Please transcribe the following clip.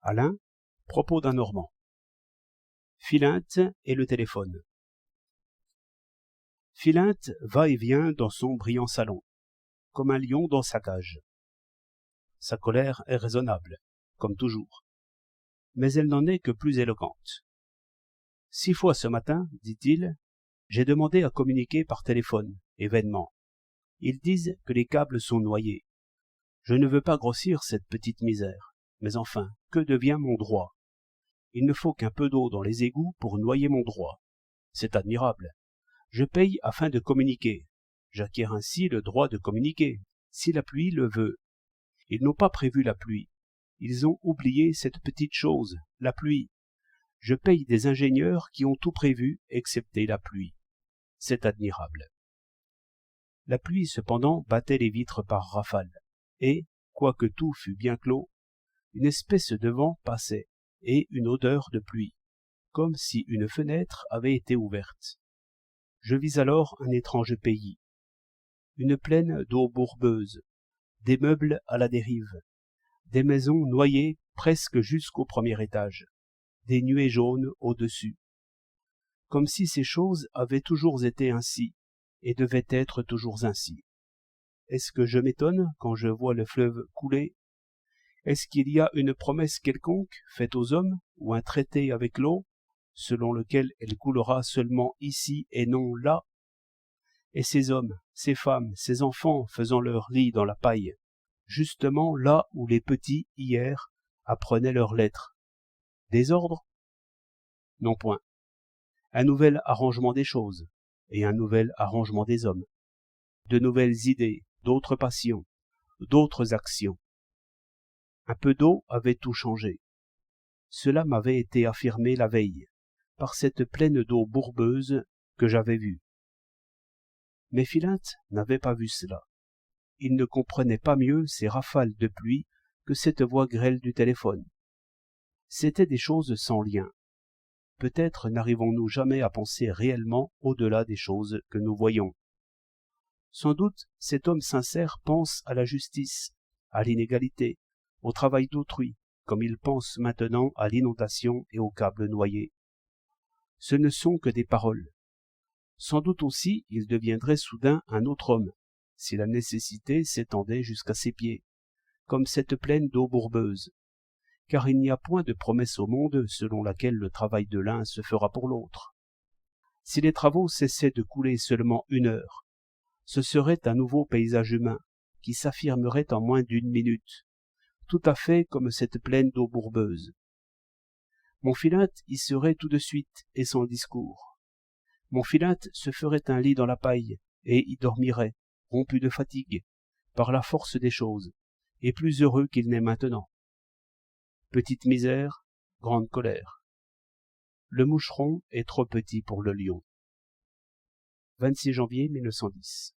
Alain, propos d'un Normand. Philinte et le téléphone. Philinte va et vient dans son brillant salon, comme un lion dans sa cage. Sa colère est raisonnable, comme toujours, mais elle n'en est que plus éloquente. 6 fois ce matin, dit-il, j'ai demandé à communiquer par téléphone, événement. Ils disent que les câbles sont noyés. Je ne veux pas grossir cette petite misère, mais enfin, que devient mon droit? Il ne faut qu'un peu d'eau dans les égouts pour noyer mon droit. C'est admirable. Je paye afin de communiquer. J'acquiers ainsi le droit de communiquer, si la pluie le veut. Ils n'ont pas prévu la pluie. Ils ont oublié cette petite chose, la pluie. Je paye des ingénieurs qui ont tout prévu, excepté la pluie. C'est admirable. La pluie, cependant, battait les vitres par rafales, et, quoique tout fût bien clos, une espèce de vent passait, et une odeur de pluie, comme si une fenêtre avait été ouverte. Je vis alors un étrange pays, une plaine d'eau bourbeuse, des meubles à la dérive, des maisons noyées presque jusqu'au premier étage, des nuées jaunes au-dessus, comme si ces choses avaient toujours été ainsi, et devaient être toujours ainsi. Est-ce que je m'étonne quand je vois le fleuve couler? Est-ce qu'il y a une promesse quelconque faite aux hommes, ou un traité avec l'eau, selon lequel elle coulera seulement ici et non là? Et ces hommes, ces femmes, ces enfants faisant leur lit dans la paille, justement là où les petits, hier, apprenaient leurs lettres. Désordre? Non point. Un nouvel arrangement des choses, et un nouvel arrangement des hommes. De nouvelles idées, d'autres passions, d'autres actions. Un peu d'eau avait tout changé. Cela m'avait été affirmé la veille, par cette plaine d'eau bourbeuse que j'avais vue. Mais Philinte n'avait pas vu cela. Il ne comprenait pas mieux ces rafales de pluie que cette voix grêle du téléphone. C'étaient des choses sans lien. Peut-être n'arrivons-nous jamais à penser réellement au-delà des choses que nous voyons. Sans doute, cet homme sincère pense à la justice, à l'inégalité, au travail d'autrui, comme il pense maintenant à l'inondation et aux câbles noyés. Ce ne sont que des paroles. Sans doute aussi, il deviendrait soudain un autre homme, si la nécessité s'étendait jusqu'à ses pieds, comme cette plaine d'eau bourbeuse. Car il n'y a point de promesse au monde selon laquelle le travail de l'un se fera pour l'autre. Si les travaux cessaient de couler seulement 1 heure, ce serait un nouveau paysage humain qui s'affirmerait en moins d'1 minute, tout à fait comme cette plaine d'eau bourbeuse. Mon Philinte y serait tout de suite et sans discours. Mon Philinte se ferait un lit dans la paille et y dormirait, rompu de fatigue, par la force des choses, et plus heureux qu'il n'est maintenant. Petite misère, grande colère. Le moucheron est trop petit pour le lion. 26 janvier 1910.